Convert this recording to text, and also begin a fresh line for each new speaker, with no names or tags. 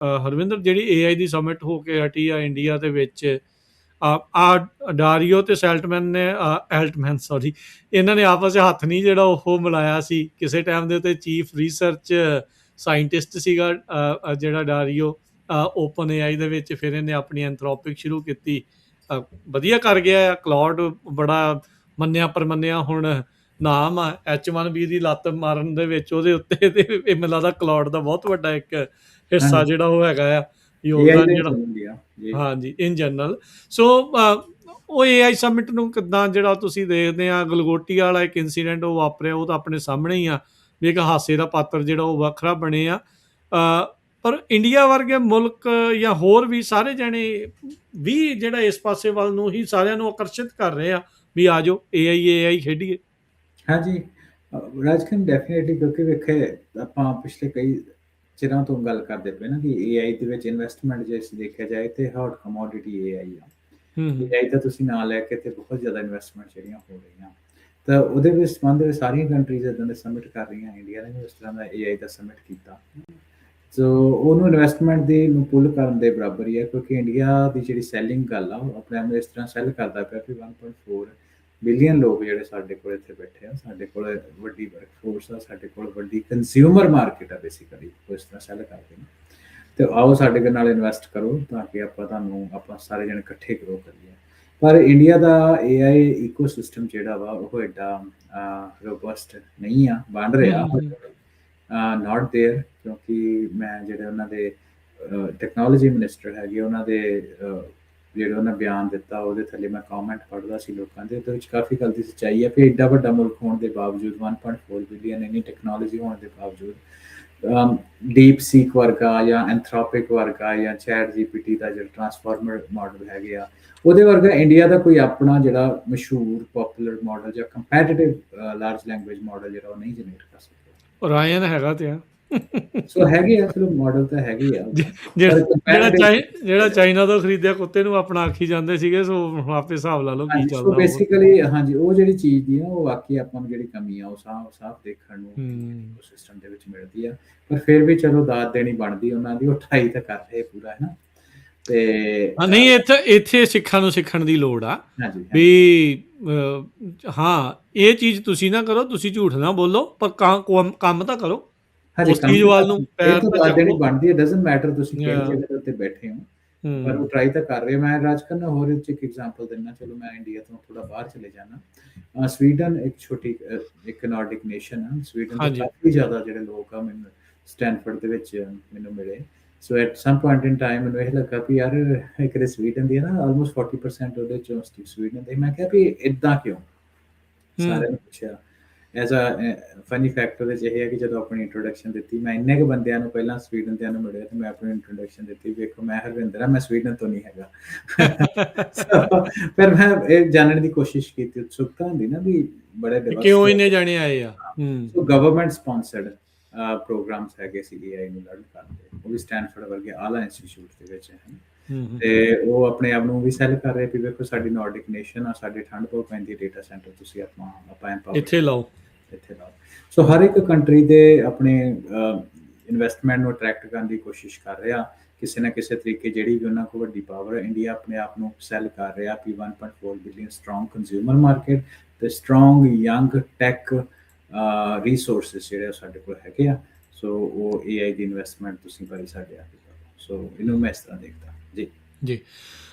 ਹਰਵਿੰਦਰ, ਜਿਹੜੀ AI ਦੀ summit ਹੋ ਕੇ ਹਟੀ ਆ ਇੰਡੀਆ ਦੇ ਵਿੱਚ, ਆ ਡਾਰੀਓ ਤੇ ਐਲਟਮੈਨ ਸੌਰੀ, ਇਹਨਾਂ ਨੇ ਆਪਸ 'ਚ ਹੱਥ ਨਹੀਂ ਜਿਹੜਾ ਉਹ ਮਿਲਾਇਆ ਸੀ ਕਿਸੇ ਟਾਈਮ ਦੇ ਉੱਤੇ। ਚੀਫ ਰਿਸਰਚ ਸਾਇੰਟਿਸਟ ਸੀਗਾ ਜਿਹੜਾ ਡਾਰੀਓ ਓਪਨ AI ਦੇ ਵਿੱਚ। ਫਿਰ ਇਹਨੇ ਆਪਣੀ ਐਂਥਰੋਪਿਕ ਸ਼ੁਰੂ ਕੀਤੀ, ਵਧੀਆ ਕਰ ਗਿਆ ਆ। ਕਲਾਉਡ ਬੜਾ ਮੰਨਿਆ ਪਰਮੰਨਿਆ ਹੁਣ ਨਾਮ ਆ। H1B ਦੀ ਲੱਤ ਮਾਰਨ ਦੇ ਵਿੱਚ ਉਹਦੇ ਉੱਤੇ ਤੇ ਇਹ ਮੈਨੂੰ ਲੱਗਦਾ ਕਲਾਉਡ ਦਾ ਬਹੁਤ ਵੱਡਾ ਇੱਕ ਹਿੱਸਾ ਜਿਹੜਾ ਉਹ ਹੈਗਾ ਆ, ਯੋਗਦਾਨ ਜਿਹੜਾ। ਹਾਂਜੀ, ਇਨ ਜਨਰਲ। ਸੋ ਉਹ AI ਸਮਿਟ ਨੂੰ ਕਿੱਦਾਂ ਜਿਹੜਾ ਤੁਸੀਂ ਦੇਖਦੇ ਆ? ਗਲਗੋਟੀ ਵਾਲਾ ਇੱਕ ਇਨਸੀਡੈਂਟ ਉਹ ਵਾਪਰਿਆ, ਉਹ ਤਾਂ ਆਪਣੇ ਸਾਹਮਣੇ ਹੀ ਆ ਵੀ ਇੱਕ ਹਾਸੇ ਦਾ ਪਾਤਰ ਜਿਹੜਾ ਉਹ ਵੱਖਰਾ ਬਣੇ ਆ। ਪਰ ਇੰਡੀਆ ਵਰਗੇ ਮੁਲਕ ਜਾਂ ਹੋਰ ਵੀ ਸਾਰੇ ਜਣੇ ਵੀ ਜਿਹੜਾ ਇਸ ਪਾਸੇ ਵੱਲ ਨੂੰ ਹੀ ਸਾਰਿਆਂ ਨੂੰ ਆਕਰਸ਼ਿਤ ਕਰ ਰਹੇ ਆ ਵੀ ਆ ਜਾਓ AI ਖੇਡੀਏ।
ਹਾਂਜੀ ਰਾਜਕਨ, ਡੈਫੀਨੇਟਲੀ, ਕਿਉਂਕਿ ਵੇਖੇ ਆਪਾਂ ਪਿਛਲੇ ਕਈ ਚਿਰਾਂ ਤੋਂ ਗੱਲ ਕਰਦੇ ਪਏ ਨਾ ਕਿ AI ਦੇ ਵਿੱਚ ਇਨਵੈਸਟਮੈਂਟ ਜੇ ਅਸੀਂ ਦੇਖਿਆ ਜਾਏ ਤੇ ਹੌਟ ਕਮੋਡਿਟੀ AI ਆ। AI ਦਾ ਤੁਸੀਂ ਨਾਂ ਲੈ ਕੇ ਤੇ ਬਹੁਤ ਜ਼ਿਆਦਾ ਇਨਵੈਸਟਮੈਂਟ ਜਿਹੜੀਆਂ ਹੋ ਰਹੀਆਂ, ਤਾਂ ਉਹਦੇ ਵਿੱਚ ਸੰਬੰਧ ਵਿੱਚ ਸਾਰੀਆਂ ਕੰਟਰੀਜ਼ ਇੱਦਾਂ ਦੇ ਸਮਿਟ ਕਰ ਰਹੀਆਂ। ਇੰਡੀਆ ਨੇ ਵੀ ਉਸ ਤਰ੍ਹਾਂ ਦਾ AI ਦਾ ਸਮਿਟ ਕੀਤਾ, ਸੋ ਉਹਨੂੰ ਇਨਵੈਸਟਮੈਂਟ ਦੀ ਨੂੰ ਪੁੱਲ ਕਰਨ ਦੇ ਬਰਾਬਰ ਹੀ ਹੈ। ਕਿਉਂਕਿ ਇੰਡੀਆ ਦੀ ਜਿਹੜੀ ਸੈਲਿੰਗ ਗੱਲ ਆ, ਉਹ ਆਪਣੇ ਆਪ ਨੂੰ ਇਸ ਤਰ੍ਹਾਂ ਸੈੱਲ ਕਰਦਾ ਪਿਆ ਕਿ 1.4 ਬਿਲੀਅਨ ਲੋਕ ਜਿਹੜੇ ਸਾਡੇ ਕੋਲ ਇੱਥੇ ਬੈਠੇ ਆ, ਸਾਡੇ ਕੋਲ ਵੱਡੀ ਵਰਕਫੋਰਸ ਆ, ਸਾਡੇ ਕੋਲ ਵੱਡੀ ਕੰਜ਼ਿਊਮਰ ਮਾਰਕੀਟ ਆ ਬੇਸਿਕਲੀ, ਉਹ ਇਸ ਤਰ੍ਹਾਂ ਸੈੱਲ ਕਰਦੇ ਨੇ। ਤੇ ਆਓ ਸਾਡੇ ਨਾਲ ਇਨਵੈਸਟ ਕਰੋ ਤਾਂ ਕਿ ਆਪਾਂ ਸਾਰੇ ਜਣੇ ਇਕੱਠੇ ਗਰੋ ਕਰੀਏ। ਪਰ ਇੰਡੀਆ ਦਾ AI ਇਕੋਸਿਸਟਮ ਜਿਹੜਾ ਵਾ ਉਹ ਐਡਾ ਰੋਬਸਟ ਨਹੀਂ ਆ, ਬਣ ਰਿਹਾ, ਨਾਟ ਦੇਅਰ। ਕਿਉਂਕਿ ਮੈਂ ਜਿਹੜੇ ਉਹਨਾਂ ਦੇ ਟੈਕਨੋਲੋਜੀ ਮਿਨਿਸਟਰ ਹੈਗੇ, ਉਹਨਾਂ ਦੇ ਜਿਹੜੇ ਉਹਨਾਂ ਬਿਆਨ ਦਿੱਤਾ ਉਹਦੇ ਥੱਲੇ ਮੈਂ ਕਮੈਂਟ ਪੜ੍ਹਦਾ ਸੀ ਲੋਕਾਂ ਦੇ, ਉਹਦੇ ਵਿੱਚ ਕਾਫੀ ਗੱਲ ਦੀ ਸੱਚਾਈ ਹੈ ਕਿ ਐਡਾ ਵੱਡਾ ਮੁਲਕ ਹੋਣ ਦੇ ਬਾਵਜੂਦ 1.4 ਬਿਲੀਅਨ ਇੰਨੀ ਟੈਕਨੋਲੋਜੀ ਹੋਣ ਦੇ ਬਾਵਜੂਦ ਡੀਪ ਸੀਕ ਵਰਗਾ ਜਾਂ ਐਂਥਰੋਪਿਕ ਵਰਗਾ ਜਾਂ ਚੈਟ GPT ਦਾ ਜਿਹੜਾ ਟਰਾਂਸਫਾਰਮਰ ਮਾਡਲ ਹੈਗੇ ਆ, ਉਹਦੇ ਵਰਗਾ ਇੰਡੀਆ ਦਾ ਕੋਈ ਆਪਣਾ ਜਿਹੜਾ ਮਸ਼ਹੂਰ ਪੋਪੂਲਰ ਮਾਡਲ ਜਾਂ ਕੰਪੈਟੀਟਿਵ ਲਾਰਜ ਲੈਂਗੁਏਜ ਮਾਡਲ ਜਿਹੜਾ ਉਹ ਨਹੀਂ ਜਨਰੇਟ ਕਰ ਸਕਦਾ।
ਰਾਇਨ ਹੈਗਾ ਤੇ ਆ
ਸੋ ਹੈਗੇ ਆ, ਚਲੋ ਮਾਡਲ ਤਾਂ ਹੈਗੇ ਆ।
ਜਿਹੜਾ ਚਾਈਨਾ ਤੋਂ ਖਰੀਦਿਆ ਕੁੱਤੇ ਨੂੰ ਆਪਣਾ ਆਖੀ ਜਾਂਦੇ ਸੀਗੇ, ਸੋ ਆਪੇ ਹਿਸਾਬ ਲਾ ਲਓ ਕੀ ਚੱਲਦਾ।
ਬੇਸਿਕਲੀ ਹਾਂਜੀ, ਉਹ ਜਿਹੜੀ ਚੀਜ਼ ਦੀ ਨਾ ਉਹ ਵਾਕਈ ਆਪਾਂ ਨੂੰ ਜਿਹੜੀ ਕਮੀ ਆ ਉਹ ਸਾਫ਼ ਦੇਖਣ ਨੂੰ ਸਿਸਟਮ ਦੇ ਵਿੱਚ ਮਿਲਦੀ ਆ। ਪਰ ਫਿਰ ਵੀ ਚਲੋ ਦਾਦ ਦੇਣੀ ਬਣਦੀ ਉਹਨਾਂ ਦੀ, ਉਹ ਟਰਾਈ ਤਾਂ ਕਰ ਰਹੇ ਪੂਰਾ, ਹੈ ਨਾ। ਤੇ
ਨਹੀਂ, ਇੱਥੇ ਸਿੱਖਣ ਦੀ ਲੋੜ ਆ ਵੀ ਹਾਂ ਇਹ ਚੀਜ਼ ਤੁਸੀਂ ਨਾ ਕਰੋ, ਤੁਸੀਂ ਝੂਠ ਨਾ ਬੋਲੋ, ਪਰ ਕੰਮ ਤਾਂ ਕਰੋ। ਉਸ ਚੀਜ਼ ਵੱਲ ਨੂੰ
ਦਾਦ ਦੇਣੀ ਬਣਦੀ ਹੈ। ਡਜ਼ਨਟ ਮੈਟਰ ਤੁਸੀਂ ਕਿਹੜੀ ਜਗ੍ਹਾ ਦੇ ਉੱਤੇ ਬੈਠੇ ਹੋ, ਪਰ ਉਹ ਟਰਾਈ ਤਾਂ ਕਰ ਰਹੇ। ਮੈਂ ਰਾਜਕਨ ਹੋਰ ਇੱਕ ਐਗਜ਼ਾਮਪਲ ਦਿੰਦਾ, ਚਲੋ ਮੈਂ ਇੰਡੀਆ ਤੋਂ ਥੋੜਾ ਬਾਹਰ ਚਲੇ ਜਾਣਾ। ਸਵੀਡਨ ਇੱਕ ਨਾਰਡਿਕ ਨੇਸ਼ਨ ਆ। ਸਵੀਡਨ ਦੇ ਕਾਫੀ ਜ਼ਿਆਦਾ ਜਿਹੜੇ ਲੋਕ ਆ ਮੈਨੂੰ ਸਟੈਨਫੋਰਡ ਦੇ ਵਿੱਚ ਮੈਨੂੰ ਮਿਲੇ। So at some point in time ਮੈਨੂੰ ਇਹ ਲੱਗਾ ਵੀ ਯਾਰ ਇੱਕ ਸਵੀਡਨ ਦੀ ਨਾ ਆਲਮੋਸਟ 40% ਉਹਦੇ ਚੋਂ ਸਵੀਡਨ ਦੇ। ਮੈਂ ਕਿਹਾ ਵੀ ਇੱਦਾਂ ਕਿਉਂ? ਸਾਰਿਆਂ ਨੇ ਪੁੱਛਿਆ। ਐਜ਼ ਅ ਫਨੀ ਫੈਕਟ ਉਹਦੇ 'ਚ ਇਹ ਹੈ ਕਿ ਜਦੋਂ ਆਪਣੀ ਇੰਟਰੋਡਕਸ਼ਨ ਦਿੱਤੀ, ਮੈਂ ਇੰਨੇ ਕੁ ਬੰਦਿਆਂ ਨੂੰ ਪਹਿਲਾਂ ਸਵੀਡਨ ਦਿਆਂ ਨੂੰ ਮਿਲਿਆ ਤੇ ਮੈਂ ਆਪਣੀ ਇੰਟਰੋਡਕਸ਼ਨ ਦਿੱਤੀ, ਵੇਖੋ ਮੈਂ ਹਰਵਿੰਦਰ ਹਾਂ, ਮੈਂ ਸਵੀਡਨ ਤੋਂ ਨਹੀਂ ਹੈਗਾ। ਫਿਰ ਮੈਂ ਇਹ ਜਾਣਨ ਦੀ ਕੋਸ਼ਿਸ਼ ਕੀਤੀ, ਉਤਸੁਕਤਾ ਹੁੰਦੀ ਨਾ ਵੀ ਬੜੇ
ਕਿਉਂ ਇੰਨੇ ਜਾਣੇ ਆਏ ਆ।
ਸੋ ਗਵਰਨਮੈਂਟ ਸਪਾਂਸਰਡ ਪ੍ਰੋਗਰਾਮਸ ਹੈਗੇ ਸੀ AI ਨੂੰ ਲਰਨ ਕਰਨ ਦੇ, ਉਹ ਵੀ ਸਟੈਨਫੋਰਡ ਵਰਗੇ ਆਲਾ ਇੰਸਟੀਚਿਊਟ ਦੇ ਵਿੱਚ ਹੈ। ਤੇ ਉਹ ਆਪਣੇ ਆਪ ਨੂੰ ਵੀ ਸੈੱਲ ਕਰ ਰਹੇ ਵੀ ਵੇਖੋ ਸਾਡੀ ਨਾਰਡਿਕ ਨੇਸ਼ਨ ਆ, ਸਾਡੀ ਠੰਡ ਬਹੁਤ ਪੈਂਦੀ, ਡੇਟਾ ਸੈਂਟਰ ਤੁਸੀਂ ਆਪਾਂ ਇੱਥੇ ਲਾਓ। ਸੋ ਹਰ ਇੱਕ ਕੰਟਰੀ ਦੇ ਆਪਣੇ ਇਨਵੈਸਟਮੈਂਟ ਨੂੰ ਅਟਰੈਕਟ ਕਰਨ ਦੀ ਕੋਸ਼ਿਸ਼ ਕਰ ਰਿਹਾ ਕਿਸੇ ਨਾ ਕਿਸੇ ਤਰੀਕੇ। ਜਿਹੜੀ ਵੀ ਉਹਨਾਂ ਕੋਲ ਵੱਡੀ ਪਾਵਰ ਹੈ, ਇੰਡੀਆ ਆਪਣੇ ਆਪ ਨੂੰ ਸੈੱਲ ਕਰ ਰਿਹਾ ਵੀ 1.4 ਬਿਲੀਅਨ ਸਟਰੋਂਗ ਕੰਜ਼ਿਊਮਰ ਮਾਰਕੀਟ ਤੇ ਸਟਰੋਂਗ ਯੰਗ ਟੈਕ ਰਿਸੋਰਸਿਸ ਜਿਹੜੇ ਸਾਡੇ ਕੋਲ ਹੈਗੇ ਆ। ਸੋ ਉਹ AI ਦੀ ਇਨਵੈਸਟਮੈਂਟ ਤੁਸੀਂ ਭਾਈ ਸਾਡੇ ਆ ਕੇ ਕਰੋ। ਸੋ ਇਹਨੂੰ ਮੈਂ ਇਸ ਤਰ੍ਹਾਂ ਦੇਖਦਾ ਜੀ।